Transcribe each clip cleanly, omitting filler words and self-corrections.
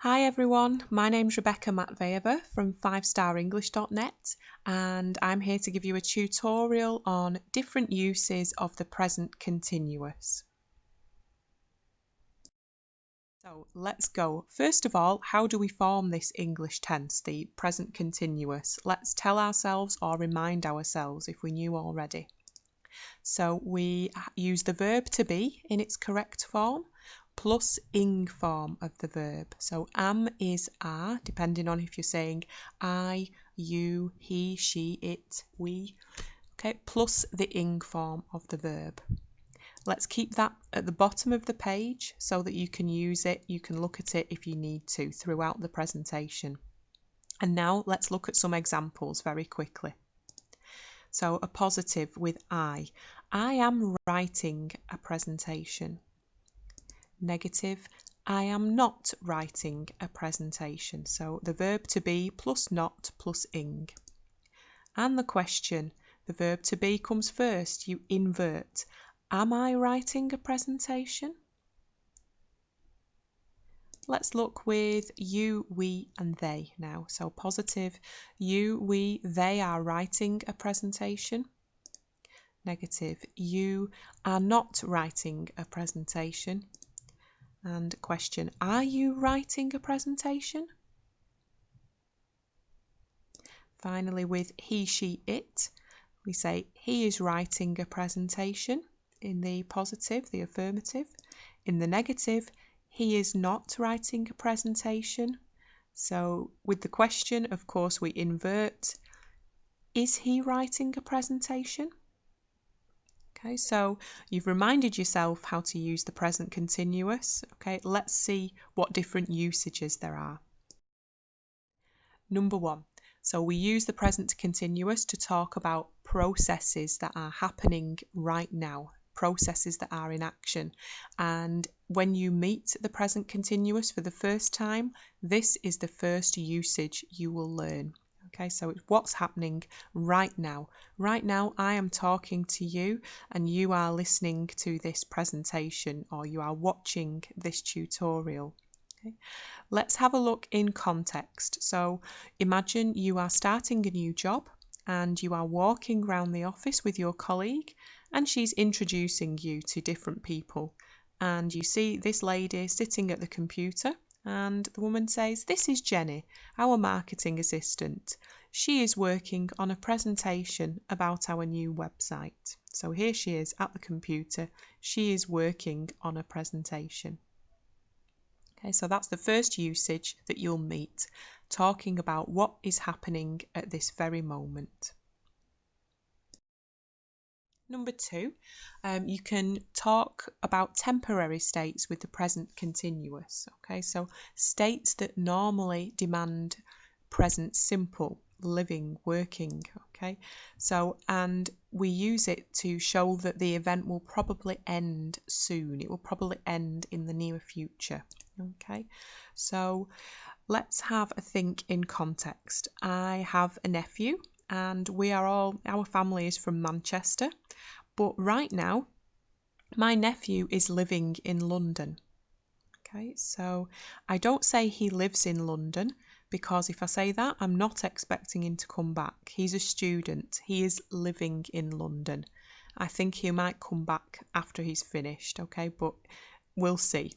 Hi everyone, my name's Rebecca Matveyeva from 5starenglish.net and I'm here to give you a tutorial on different uses of the present continuous. So let's go. First of all, how do we form this English tense, the present continuous? Let's tell ourselves or remind ourselves if we knew already. So we use the verb to be in its correct form plus ing form of the verb. So am is are, depending on if you're saying I, you, he, she, it, we. Okay, plus the ing form of the verb. Let's keep that at the bottom of the page so that you can use it, you can look at it if you need to throughout the presentation. And now let's look at some examples very quickly. So a positive with I am writing a presentation. Negative, I am not writing a presentation. So the verb to be plus not plus ing. And the question, the verb to be comes first, you invert. Am I writing a presentation? Let's look with you, we and they now. So positive, you, we, they are writing a presentation. Negative, you are not writing a presentation. And question, are you writing a presentation? Finally, with he, she, it, we say he is writing a presentation in the positive, the affirmative. In the negative, he is not writing a presentation. So with the question, of course, we invert. Is he writing a presentation? Okay, so you've reminded yourself how to use the present continuous. Okay, let's see what different usages there are. Number one, so we use the present continuous to talk about processes that are happening right now, processes that are in action. And when you meet the present continuous for the first time, this is the first usage you will learn. Okay, so it's what's happening right now. Right now, I am talking to you and you are listening to this presentation or you are watching this tutorial. Okay. Let's have a look in context. So imagine you are starting a new job and you are walking around the office with your colleague and she's introducing you to different people. And you see this lady sitting at the computer and the woman says, "This is Jenny, our marketing assistant. She is working on a presentation about our new website." So here she is at the computer. She is working on a presentation. Okay, so that's the first usage that you'll meet, talking about what is happening at this very moment. Number two, you can talk about temporary states with the present continuous. Okay, so states that normally demand present simple, living, working. Okay, so and we use it to show that the event will probably end soon. It will probably end in the near future. Okay, so let's have a think in context. I have a nephew and our family is from Manchester, but right now my nephew is living in London. Okay, so I don't say he lives in London because if I say that, I'm not expecting him to come back. He's a student. He is living in London. I think he might come back after he's finished, okay, but we'll see.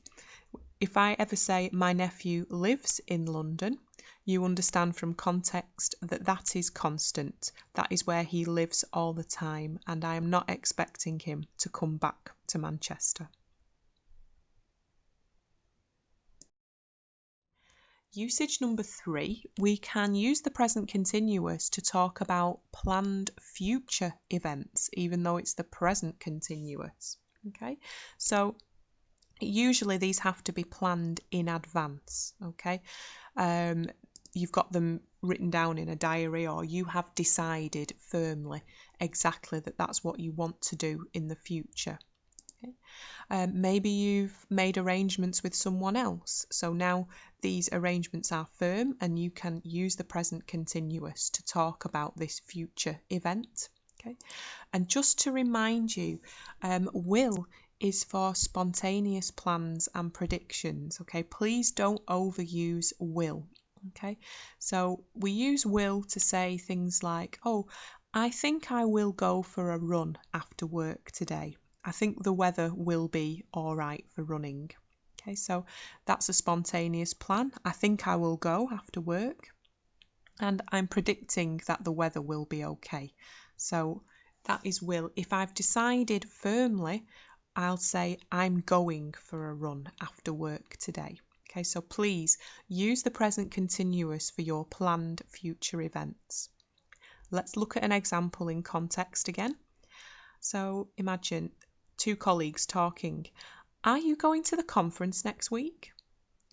If I ever say my nephew lives in London, you understand from context that that is constant. That is where he lives all the time, and I am not expecting him to come back to Manchester. Usage number three, we can use the present continuous to talk about planned future events, even though it's the present continuous. Okay, so usually these have to be planned in advance. Okay, you've got them written down in a diary or you have decided firmly exactly that that's what you want to do in the future. Okay. Maybe you've made arrangements with someone else, so now these arrangements are firm and you can use the present continuous to talk about this future event. Okay. And just to remind you, will is for spontaneous plans and predictions. Okay, please don't overuse will. Okay, so we use will to say things like, oh, I think I will go for a run after work today. I think the weather will be all right for running. Okay, so that's a spontaneous plan. I think I will go after work, and I'm predicting that the weather will be okay. So that is will. If I've decided firmly, I'll say I'm going for a run after work today. Okay, so please use the present continuous for your planned future events. Let's look at an example in context again. So imagine two colleagues talking. Are you going to the conference next week?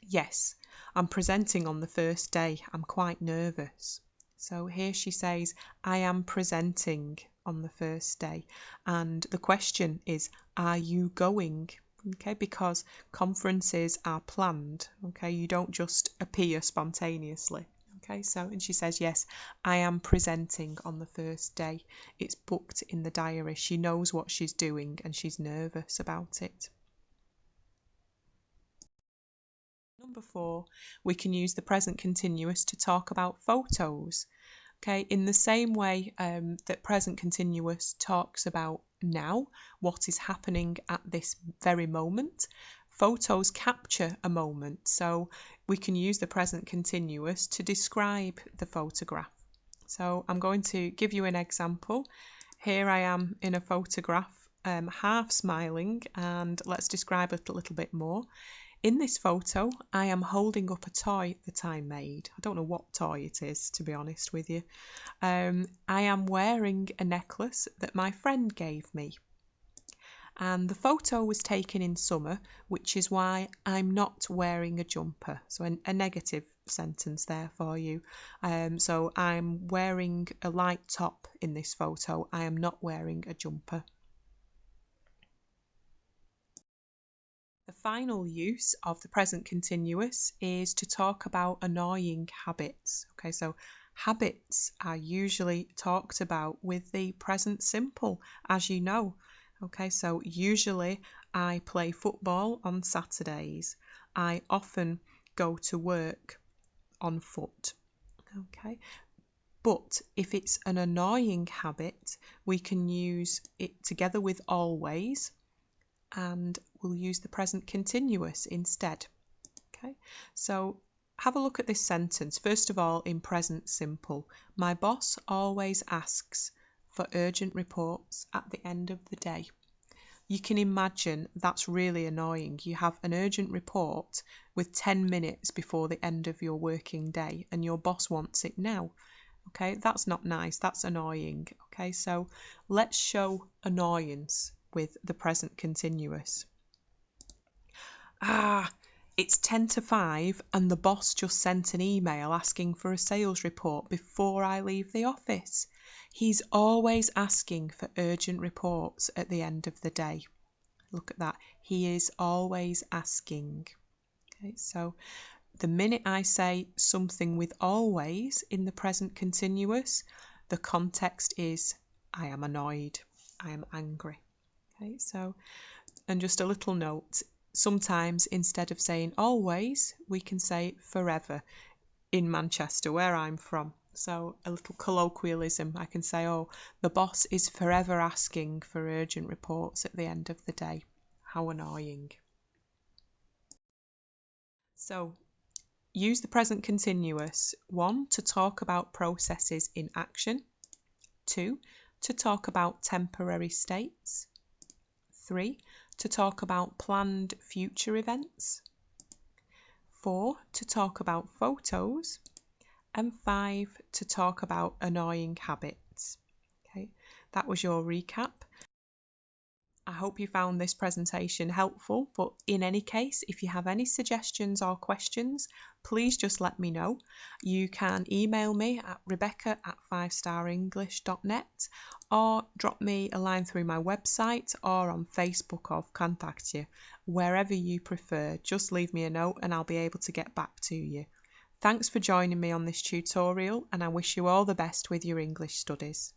Yes, I'm presenting on the first day. I'm quite nervous. So here she says, I am presenting on the first day. And the question is, are you going? Okay, because conferences are planned. Okay, you don't just appear spontaneously. Okay, so, and she says, yes, I am presenting on the first day. It's booked in the diary. She knows what she's doing and she's nervous about it. Number 4, we can use the present continuous to talk about photos. Okay, in the same way that present continuous talks about now, what is happening at this very moment, photos capture a moment. So we can use the present continuous to describe the photograph. So I'm going to give you an example. Here I am in a photograph, half smiling, and let's describe it a little bit more. In this photo, I am holding up a toy that I made. I don't know what toy it is, to be honest with you. I am wearing a necklace that my friend gave me. And the photo was taken in summer, which is why I'm not wearing a jumper. So a negative sentence there for you. So I'm wearing a light top in this photo. I am not wearing a jumper. The final use of the present continuous is to talk about annoying habits. Okay, so habits are usually talked about with the present simple, as you know. Okay, so usually I play football on Saturdays. I often go to work on foot. Okay, but if it's an annoying habit, we can use it together with always, and we'll use the present continuous instead. Okay, so have a look at this sentence. First of all, in present simple, my boss always asks for urgent reports at the end of the day. You can imagine that's really annoying. You have an urgent report with 10 minutes before the end of your working day and your boss wants it now. Okay, that's not nice, that's annoying. Okay, so let's show annoyance with the present continuous. It's 10 to 5 and the boss just sent an email asking for a sales report before I leave the office. He's always asking for urgent reports at the end of the day. Look at that. He is always asking. Okay, so the minute I say something with always in the present continuous, the context is I am annoyed, I am angry. Okay, so, and just a little note, sometimes instead of saying always, we can say forever in Manchester, where I'm from. So a little colloquialism, I can say, oh, the boss is forever asking for urgent reports at the end of the day. How annoying. So use the present continuous. 1, to talk about processes in action. 2, to talk about temporary states. 3, to talk about planned future events. 4, to talk about photos. And 5, to talk about annoying habits. Okay, that was your recap. I hope you found this presentation helpful, but in any case, if you have any suggestions or questions, please just let me know. You can email me at rebecca@5starenglish.net or drop me a line through my website or on Facebook or contact you. Wherever you prefer, just leave me a note and I'll be able to get back to you. Thanks for joining me on this tutorial and I wish you all the best with your English studies.